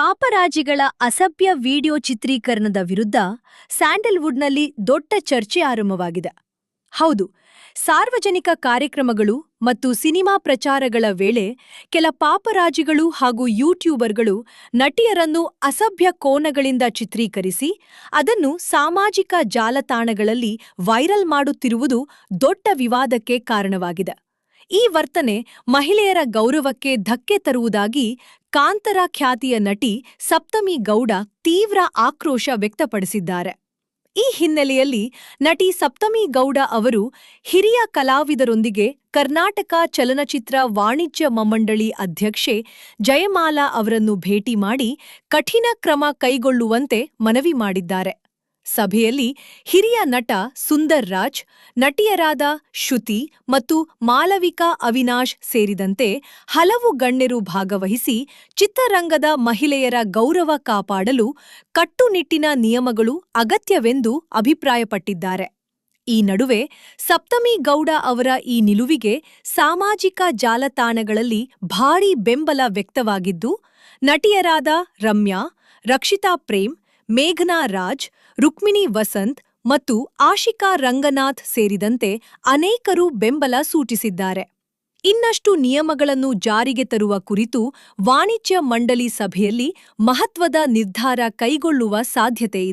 ಪಾಪರಾಜಿಗಳ ಅಸಭ್ಯ video ಚಿತ್ರೀಕರಣದ ವಿರುದ್ಧ ಸ್ಯಾಂಡಲ್ವುಡ್ನಲ್ಲಿ ದೊಡ್ಡ ಚರ್ಚೆ ಆರಂಭವಾಗಿದೆ. ಹೌದು, ಸಾರ್ವಜನಿಕ ಕಾರ್ಯಕ್ರಮಗಳು ಮತ್ತು ಸಿನಿಮಾ ಪ್ರಚಾರಗಳ ವೇಳೆ ಕೆಲ ಪಾಪರಾಜಿಗಳು ಹಾಗೂ ಯೂಟ್ಯೂಬರ್ಗಳು ನಟಿಯರನ್ನು ಅಸಭ್ಯ ಕೋನಗಳಿಂದ ಚಿತ್ರೀಕರಿಸಿ ಅದನ್ನು ಸಾಮಾಜಿಕ ಜಾಲತಾಣಗಳಲ್ಲಿ ವೈರಲ್ ಮಾಡುತ್ತಿರುವುದು ದೊಡ್ಡ ವಿವಾದಕ್ಕೆ ಕಾರಣವಾಗಿದೆ. ಈ ವರ್ತನೆ ಮಹಿಳೆಯರ ಗೌರವಕ್ಕೆ ಧಕ್ಕೆ ತರುವುದಾಗಿ ಕಾಂತಾರ ಖ್ಯಾತಿಯ ನಟಿ ಸಪ್ತಮಿ ಗೌಡ ತೀವ್ರ ಆಕ್ರೋಶ ವ್ಯಕ್ತಪಡಿಸಿದ್ದಾರೆ. ಈ ಹಿನ್ನೆಲೆಯಲ್ಲಿ ನಟಿ ಸಪ್ತಮಿ ಗೌಡ ಅವರು ಹಿರಿಯ ಕಲಾವಿದರೊಂದಿಗೆ ಕರ್ನಾಟಕ ಚಲನಚಿತ್ರ ವಾಣಿಜ್ಯ ಮಂಡಳಿ ಅಧ್ಯಕ್ಷೆ ಜಯಮಾಲಾ ಅವರನ್ನು ಭೇಟಿ ಮಾಡಿ ಕಠಿಣ ಕ್ರಮ ಕೈಗೊಳ್ಳುವಂತೆ ಮನವಿ ಮಾಡಿದ್ದಾರೆ. ಸಭೆಯಲ್ಲಿ ಹಿರಿಯ ನಟ ಸುಂದರ್ ರಾಜ್, ನಟಿಯರಾದ ಶ್ರುತಿ ಮತ್ತು ಮಾಲವಿಕಾ ಅವಿನಾಶ್ ಸೇರಿದಂತೆ ಹಲವು ಗಣ್ಯರು ಭಾಗವಹಿಸಿ ಚಿತ್ರರಂಗದ ಮಹಿಳೆಯರ ಗೌರವ ಕಾಪಾಡಲು ಕಟ್ಟುನಿಟ್ಟಿನ ನಿಯಮಗಳು ಅಗತ್ಯವೆಂದು ಅಭಿಪ್ರಾಯಪಟ್ಟಿದ್ದಾರೆ. ಈ ನಡುವೆ ಸಪ್ತಮಿ ಗೌಡ ಅವರ ಈ ನಿಲುವಿಗೆ ಸಾಮಾಜಿಕ ಜಾಲತಾಣಗಳಲ್ಲಿ ಭಾರೀ ಬೆಂಬಲ ವ್ಯಕ್ತವಾಗಿದ್ದು, ನಟಿಯರಾದ ರಮ್ಯಾ, ರಕ್ಷಿತಾ ಪ್ರೇಮ್, ಮೇಘನಾ ರಾಜ್, ರುಕ್ಮಿಣಿ ವಸಂತ್ ಮತ್ತು ಆಶಿಕಾ ರಂಗನಾಥ್ ಸೇರಿದಂತೆ ಅನೇಕರು ಬೆಂಬಲ ಸೂಚಿಸಿದ್ದಾರೆ. ಇನ್ನಷ್ಟು ನಿಯಮಗಳನ್ನು ಜಾರಿಗೆ ತರುವ ಕುರಿತು ವಾಣಿಜ್ಯ ಮಂಡಳಿ ಸಭೆಯಲ್ಲಿ ಮಹತ್ವದ ನಿರ್ಧಾರ ಕೈಗೊಳ್ಳುವ ಸಾಧ್ಯತೆಯಿದೆ.